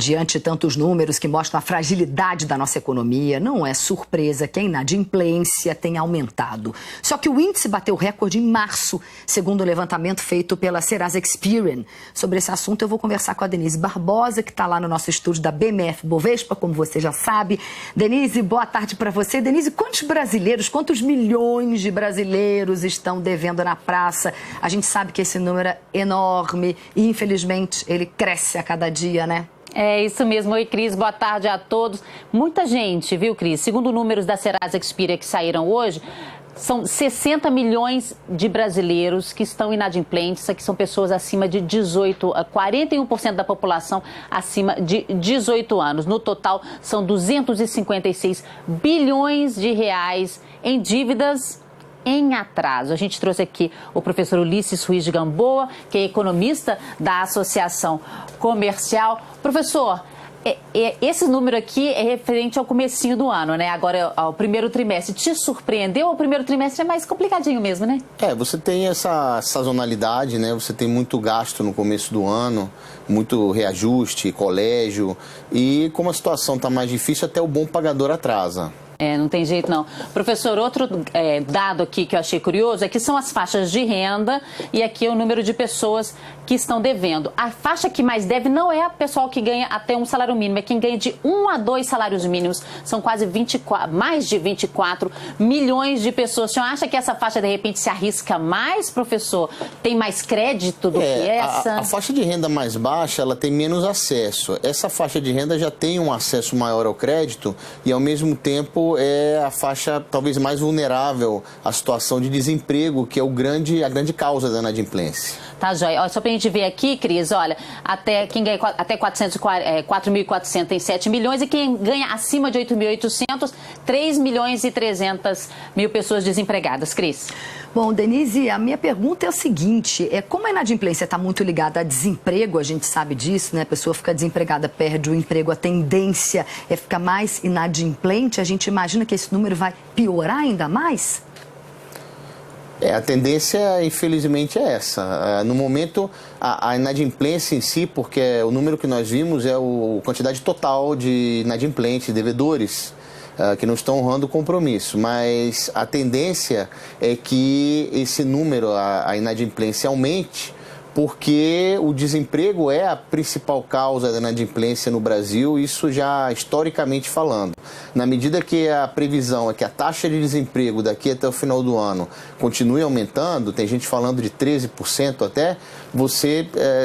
diante de tantos números que mostram a fragilidade da nossa economia, não é surpresa que a inadimplência tenha aumentado. Só que o índice bateu recorde em março, segundo o levantamento feito pela Serasa Experian. Sobre esse assunto eu vou conversar com a Denise Barbosa, que está lá no nosso estúdio da BMF Bovespa, como você já sabe. Denise, boa tarde para você. Denise, quantos milhões de brasileiros estão devendo na praça? A gente sabe que esse número é enorme e, infelizmente, ele cresce a cada dia, né? É isso mesmo. Oi, Cris. Boa tarde a todos. Muita gente, viu, Cris? Segundo números da Serasa Experian que saíram hoje, são 60 milhões de brasileiros que estão inadimplentes. Isso aqui são pessoas acima de 41% da população acima de 18 anos. No total, são 256 bilhões de reais em dívidas em atraso. A gente trouxe aqui o professor Ulisses Ruiz de Gamboa, que é economista da Associação Comercial. Professor, esse número aqui é referente ao comecinho do ano, né? Agora ao primeiro trimestre. Te surpreendeu? O primeiro trimestre é mais complicadinho mesmo, né? Você tem essa sazonalidade, né? Você tem muito gasto no começo do ano, muito reajuste, colégio, e como a situação está mais difícil, até o bom pagador atrasa. Não tem jeito não. Professor, outro dado aqui que eu achei curioso é que são as faixas de renda e aqui é o número de pessoas que estão devendo. A faixa que mais deve não é a pessoal que ganha até um salário mínimo, é quem ganha de 1 a 2 salários mínimos. São quase mais de 24 milhões de pessoas. O senhor acha que essa faixa de repente se arrisca mais, professor? Tem mais crédito do que essa? A faixa de renda mais baixa, ela tem menos acesso. Essa faixa de renda já tem um acesso maior ao crédito e ao mesmo tempo é a faixa talvez mais vulnerável à situação de desemprego, que é a grande causa da inadimplência. Tá, joia. Só pra gente ver aqui, Cris, olha, quem ganha até 4.400 tem 7 milhões e quem ganha acima de 8.800, 3 milhões e 300 mil pessoas desempregadas. Cris? Bom, Denise, a minha pergunta é o seguinte, como a inadimplência está muito ligada a desemprego, a gente sabe disso, né? A pessoa fica desempregada, perde o emprego, a tendência é ficar mais inadimplente, a gente imagina que esse número vai piorar ainda mais? A tendência, infelizmente, é essa. No momento, a inadimplência em si, porque o número que nós vimos é a quantidade total de inadimplentes, devedores, que não estão honrando o compromisso. Mas a tendência é que esse número, a inadimplência, aumente, porque o desemprego é a principal causa da inadimplência no Brasil, isso já historicamente falando. Na medida que a previsão é que a taxa de desemprego daqui até o final do ano continue aumentando, tem gente falando de 13% até,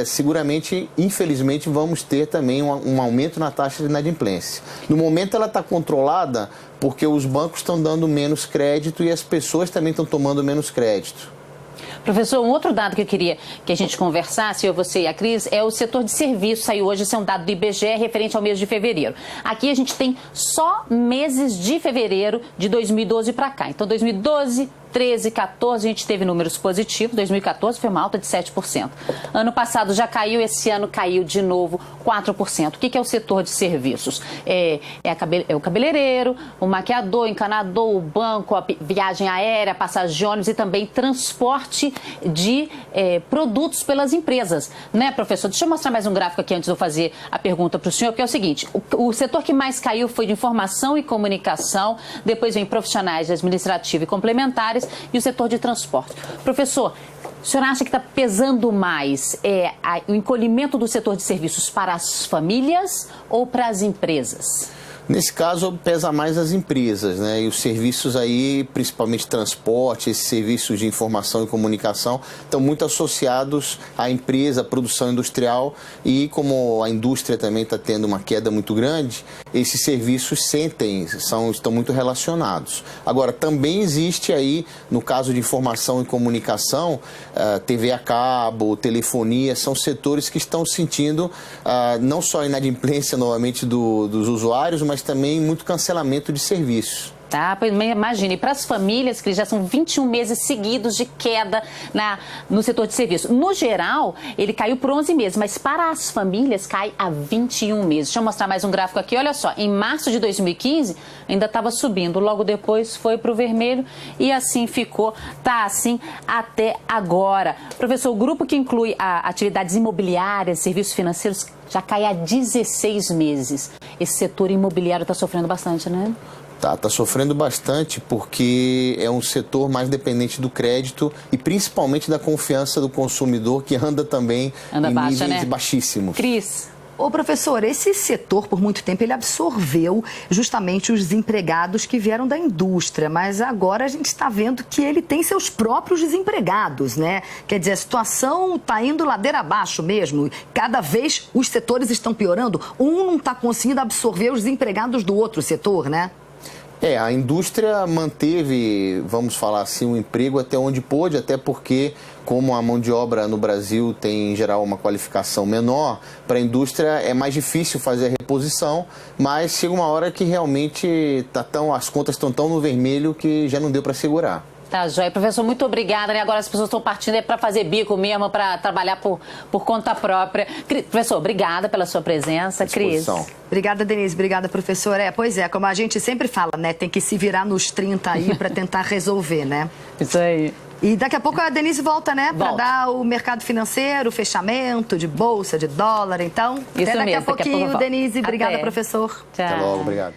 seguramente, infelizmente, vamos ter também um aumento na taxa de inadimplência. No momento ela está controlada porque os bancos estão dando menos crédito e as pessoas também estão tomando menos crédito. Professor, um outro dado que eu queria que a gente conversasse, você e a Cris, é o setor de serviços. Saiu hoje, esse é um dado do IBGE referente ao mês de fevereiro. Aqui a gente tem só meses de fevereiro de 2012 para cá. Então, 2012, 13, 14, a gente teve números positivos. 2014 foi uma alta de 7%. Ano passado já caiu, esse ano caiu de novo 4%. O que é o setor de serviços? É o cabeleireiro, o maquiador, o encanador, o banco, a viagem aérea, passagem de ônibus e também transporte de produtos pelas empresas. Né, professor? Deixa eu mostrar mais um gráfico aqui antes de eu fazer a pergunta para o senhor, que é o seguinte, o setor que mais caiu foi de informação e comunicação, depois vem profissionais de administrativo e complementares, e o setor de transporte. Professor, o senhor acha que está pesando mais o encolhimento do setor de serviços para as famílias ou para as empresas? Nesse caso, pesa mais as empresas, né? E os serviços aí, principalmente transporte, esses serviços de informação e comunicação, estão muito associados à empresa, à produção industrial, e como a indústria também está tendo uma queda muito grande, esses serviços estão muito relacionados. Agora, também existe aí, no caso de informação e comunicação, TV a cabo, telefonia, são setores que estão sentindo não só a inadimplência novamente dos usuários, mas também muito cancelamento de serviços. Tá, imagine, para as famílias, que já são 21 meses seguidos de queda no setor de serviço. No geral, ele caiu por 11 meses, mas para as famílias cai a 21 meses. Deixa eu mostrar mais um gráfico aqui, olha só, em março de 2015 ainda estava subindo, logo depois foi para o vermelho e assim ficou, tá assim até agora. Professor, o grupo que inclui atividades imobiliárias, serviços financeiros, já cai há 16 meses. Esse setor imobiliário está sofrendo bastante, né? Tá sofrendo bastante porque é um setor mais dependente do crédito e principalmente da confiança do consumidor, que anda também em níveis, né, baixíssimos. Cris. Ô, professor, esse setor, por muito tempo, ele absorveu justamente os desempregados que vieram da indústria, mas agora a gente está vendo que ele tem seus próprios desempregados, né? Quer dizer, a situação está indo ladeira abaixo mesmo. Cada vez os setores estão piorando. Um não está conseguindo absorver os desempregados do outro setor, né? A indústria manteve, vamos falar assim, o emprego até onde pôde, até porque, como a mão de obra no Brasil tem, em geral, uma qualificação menor, para a indústria é mais difícil fazer a reposição, mas chega uma hora que realmente as contas estão tão no vermelho que já não deu para segurar. Tá, joia. Professor, muito obrigada, né? Agora as pessoas estão partindo para fazer bico mesmo, para trabalhar por conta própria. Professor, obrigada pela sua presença. Cris. Obrigada, Denise. Obrigada, professor. Pois é, como a gente sempre fala, né? Tem que se virar nos 30 aí para tentar resolver, né? Isso aí. E daqui a pouco a Denise volta, né? Para dar o mercado financeiro, fechamento de bolsa, de dólar. Então, isso até daqui mesmo, a pouquinho, Denise. Obrigada, professor. Tchau. Até logo, obrigado.